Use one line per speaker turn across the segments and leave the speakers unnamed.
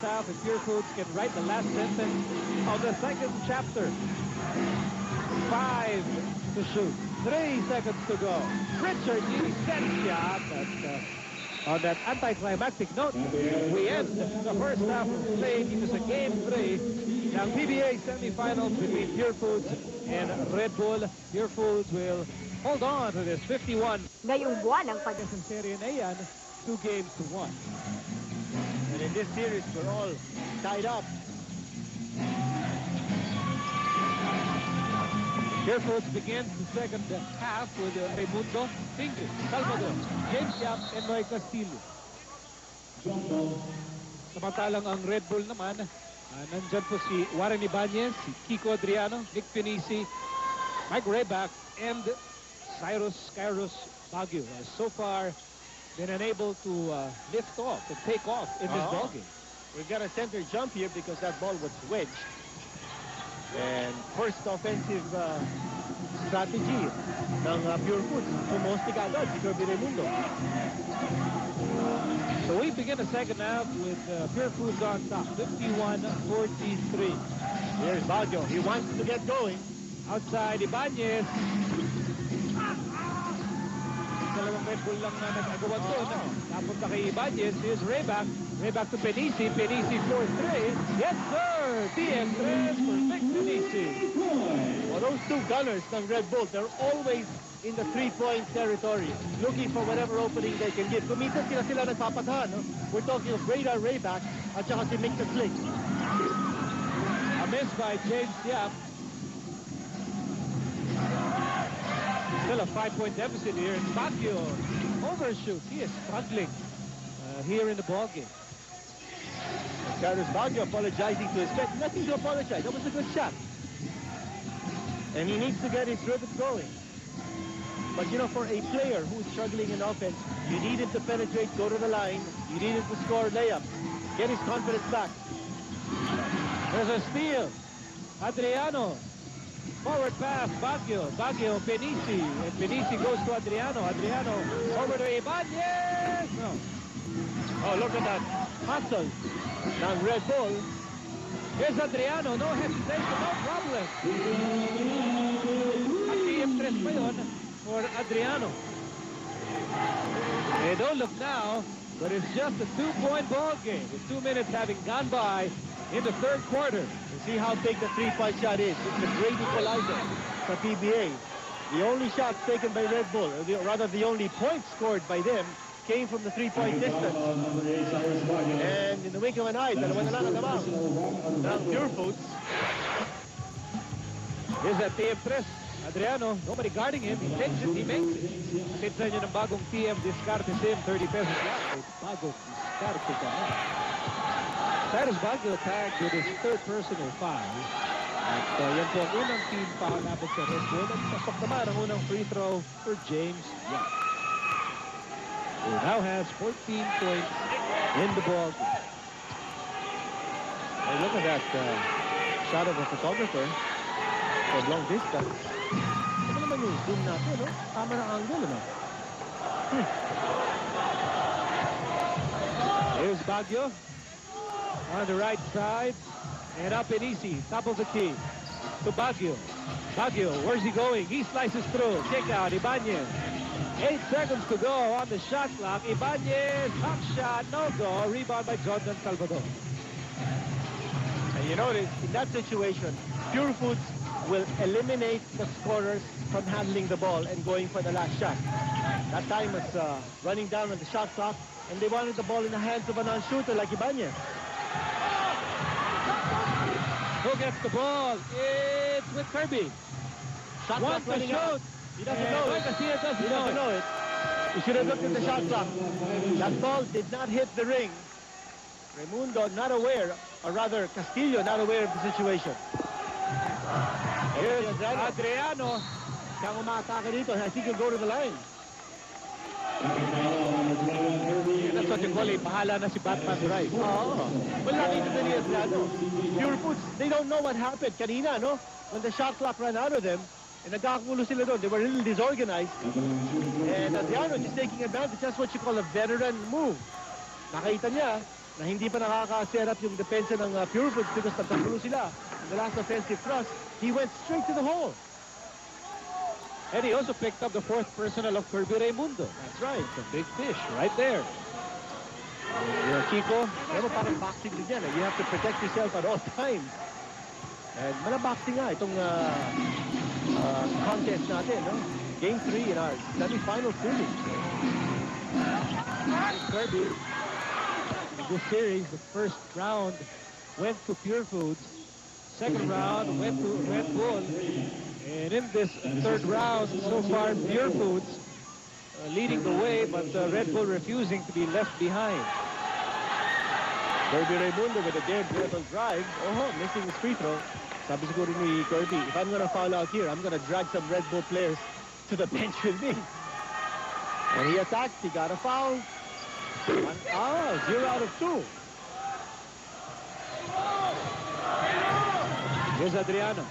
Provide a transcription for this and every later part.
half, if Purefoods can write the last sentence of the second chapter. 5 to shoot. 3 seconds to go. Richard Lee set shot. On that anticlimactic note, we end the first half of play dito sa Game 3 ng PBA semifinals between Purefoods and Redbull. Purefoods will hold on to this 51.
Ngayong buwan ang
Sa serye na yan, 2 games to 1.
And in this series, we're all tied up.
Purefoods begins the second half with Raimundo, Pinky, Salvador, James Yap, and Noy Castillo. Samantalang ang Red Bull naman, nandyan po si Warren Ibanez, si Kiko Adriano, Nick Pinisi, Mike Rayback, and Cyrus Baguio has so far been unable to lift off and take off in this ballgame.
We've got a center jump here because that ball was wedged. And first offensive strategy ng Purefoods. Pumostik agad si Kirby Raimundo.
So we begin the second half with Purefoods on top, 51-43.
Here's Baguio. He wants to get going.
Outside, Ibanez. Dalawang Red Bull lang na nag-agawan doon. Napunta kay Ibanez. Here's Rayback. Rayback to Pinisi. Pinisi for 3. Yes, sir! TM3 for Vic Pinisi.
Well, those two gunners ng Red Bull, they're always in the three-point territory, looking for whatever opening they can get. Kuminsan sila nagpapatahan. No? We're talking of Radar Rayback at saka si Mick the Slick.
A miss by James Yap. Still a 5-point deficit here. And Baguio overshoots. He is struggling here in the ballgame.
Carlos Baguio apologizing to his friend. Nothing to apologize. That was a good shot. And he needs to get his rhythm going. But, you know, for a player who's struggling in offense, you need him to penetrate, go to the line. You need him to score layups. Get his confidence back.
There's a steal. Adriano. Forward pass, Baguio. Baguio, Pinisi. And Pinisi goes to Adriano. Adriano over to Ibanez. No.
Oh, look at that hustle ng Red Bull.
Here's Adriano. No hesitation, no problem. At TM3 pa yun for Adriano. They don't look now, but it's just a 2-point ball game with 2 minutes having gone by in the third quarter.
You see how big the three-point shot is. It's a great equalizer for PBA. The only shots taken by Red Bull, or rather the only points scored by them, came from the three-point distance. And in the wink of an eye, dalawa na lang ang lamang ng Purefoods.
Here's that TM3. Adriano, nobody guarding him. He takes it, he makes it. Tinsan nyo ng bagong TM Discarte Sim, 30 pesos lang. Bagong Discarte ka na. Cyrus Baguio tagged with his third personal foul. At yan po ang unang team foul natin sa Red Bull. At pasok naman ang unang free throw for James Young. Who now has 14 points in the ball game.
Hey, look at that shot of a photographer from long distance. Ano naman yung zoom natin, no? Tama na angle, no?
Here's Baguio on the right side. And up and easy. Top of the key to Baguio. Baguio, where's he going? He slices through. Kick out, Ibanez. 8 seconds to go on the shot clock. Ibanez, hot shot, no go. Rebound by Jordan Salvador.
And you notice, in that situation, Purefoods will eliminate the scorers from handling the ball and going for the last shot. That time was running down on the shot clock, and they wanted the ball in the hands of a non-shooter like Ibanez.
Who gets the ball? It's with Kirby.
Shot
Wants
clock
to
running out.
shoot.
He doesn't know it.
He
He doesn't know it. He should have looked at the shot clock. That ball did not hit the ring. Raimundo not aware, or rather Castillo not aware of the situation.
Here's Adriano.
Siyang umaatake dito. I think he'll go to the line.
That's what you call it. Bahala na si Batman right.
Oo. Wala dito na ni Adriano. Purefoods, they don't know what happened kanina, no? When the shot clock ran out of them, and nagkakagulo sila doon. They were really disorganized. And Adriano is taking advantage. That's what you call a veteran move. Nakita niya, na hindi pa nakaka-set up yung depensa ng Purefoods because nagkagulo sila. In the last offensive thrust, he went straight to the hole.
And he also picked up the fourth personal of Kirby Raimundo.
That's right.
It's a big fish right there.
You're Kiko, pero parang boxing din yan. You have to protect yourself at all times. And malaboxing nga itong contest natin, no? Game 3 in our semi-final series.
Kirby, in this series, the first round went to Purefoods. Second round went to Redbull. And in this third round, so far, Purefoods leading the way, but Redbull refusing to be left behind.
Kirby Raimundo with a daredevil drive. Oh, missing his free throw. Sabi siguro ni Kirby, if I'm gonna foul out here, I'm gonna drag some Red Bull players to the bench with me. And he attacked, he got a foul. 0 out of 2.
Here's Adriano.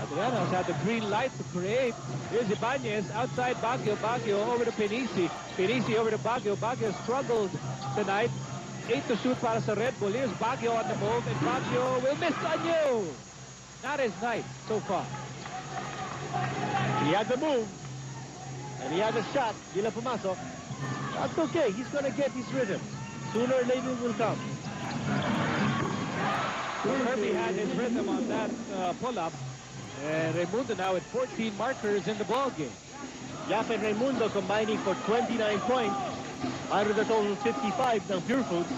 Adriano has had the green light to create. Here's Ibanez outside Baguio. Baguio over to Penisi. Penisi over to Baguio. Baguio struggled tonight. 8 to shoot para sa Red Bull. Here's Baguio on the move, and Baguio will miss on you. Not his night so far.
He had the move, and he had a shot. Di lang pumasok. That's okay. He's gonna get his rhythm. Sooner or later it will come.
Kirby had his rhythm on that pull-up. And Raimundo now with 14 markers in the ball game.
Yap and Raimundo combining for 29 points out of the total 55 ng Purefoods.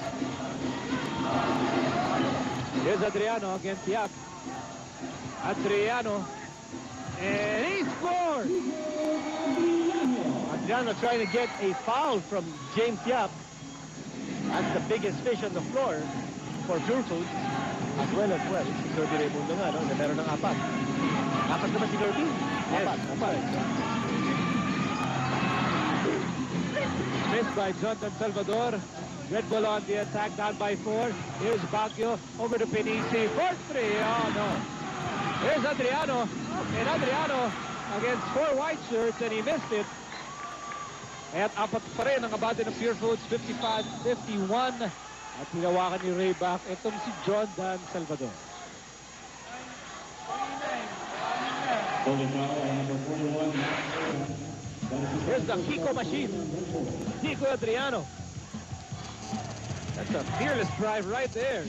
Here's Adriano against Yap. Adriano. And he scored!
Adriano trying to get a foul from James Yap. That's the biggest fish on the floor for Purefoods. As well. Si Kirby Raimundo nga, no? Na meron ng 4. 4 naman si Kirby.
Yes.
4.
Missed by Jonathan Salvador. Red Bull on the attack, down by 4. Here's Baguio over to Penisi. 4-3. Oh, no. Here's Adriano. And Adriano against 4 white shirts, and he missed it. At apat pa rin ang abante ng Purefoods, 55-51. At hinawakan ni Rayback itong si John Dan Salvador. Here's the Kiko machine. Kiko Adriano. That's a fearless drive right there.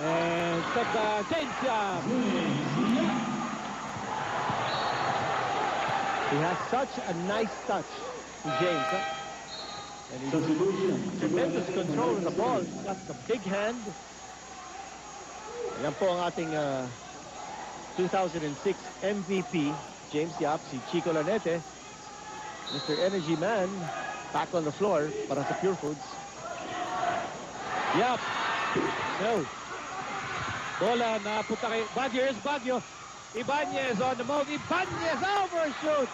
And James Yap.
He has such a nice touch to James. Huh? And he has tremendous control of the ball. He's got the big hand. Yan po ang ating 2006 MVP, James Yap, si Chico Lanete. Mr. Energy Man, back on the floor para sa Purefoods.
Yap. No. Bola na punta kay Baguio. Here's Baguio. Ibanez on the move. Ibanez overshoot.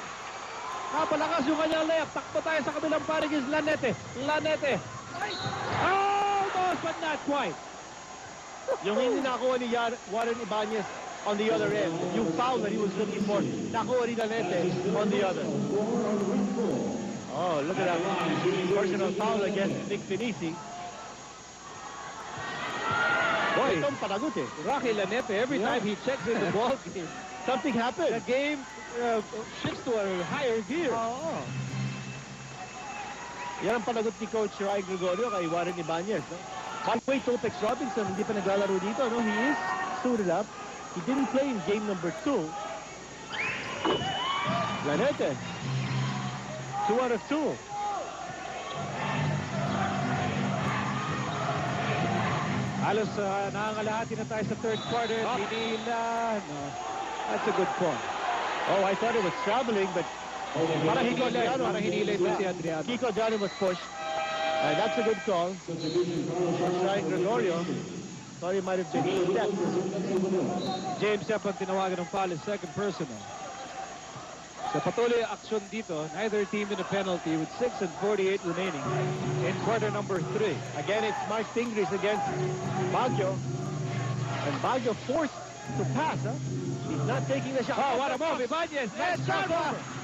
Napalakas yung kanyang layup. Takbo tayo sa kabilang paring is Lanete. Lanete. Almost, but not quite.
Yung hindi nakuha ni Warren Ibanez on the other end. Yung foul that he was looking for, nakuha ni Lanete on the other. Oh, look at that. Personal foul against Nick Penisi.
Boy,
itong panagot eh.
Rocky Lanete, every time he checks in the ball game,
something happened.
The game shifts to a higher gear.
Oo. Yan ang panagot ni Coach Ray Gregorio kay Warren Ibanez. No? By the way, Topex Robinson, hindi pa naglalaro dito. No? He is suited up. He didn't play in game number 2. Lanete. 2 out of 2.
Halos nangangalahati na tayo sa third quarter. Pinila. No. That's a good call.
Oh, I thought it was traveling, but
Para hinilay si Adriano.
Kiko Adriano was pushed. That's a good call. Trying Gregorio. Thought he might have been stepped.
James Yap ang tinawagan ng foul is second personal. Sa patuloy aksyon dito, neither team in a penalty with 6:48 remaining in quarter number 3.
Again, it's Mark Fingris against Baguio. And Baguio forced to pass, huh? He's not taking the shot.
Oh, what a move. Ibanez. Yes,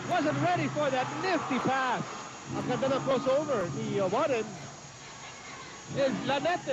wasn't ready for that nifty pass.
Ang ganda ng crossover ni Warren.
Is Lanete.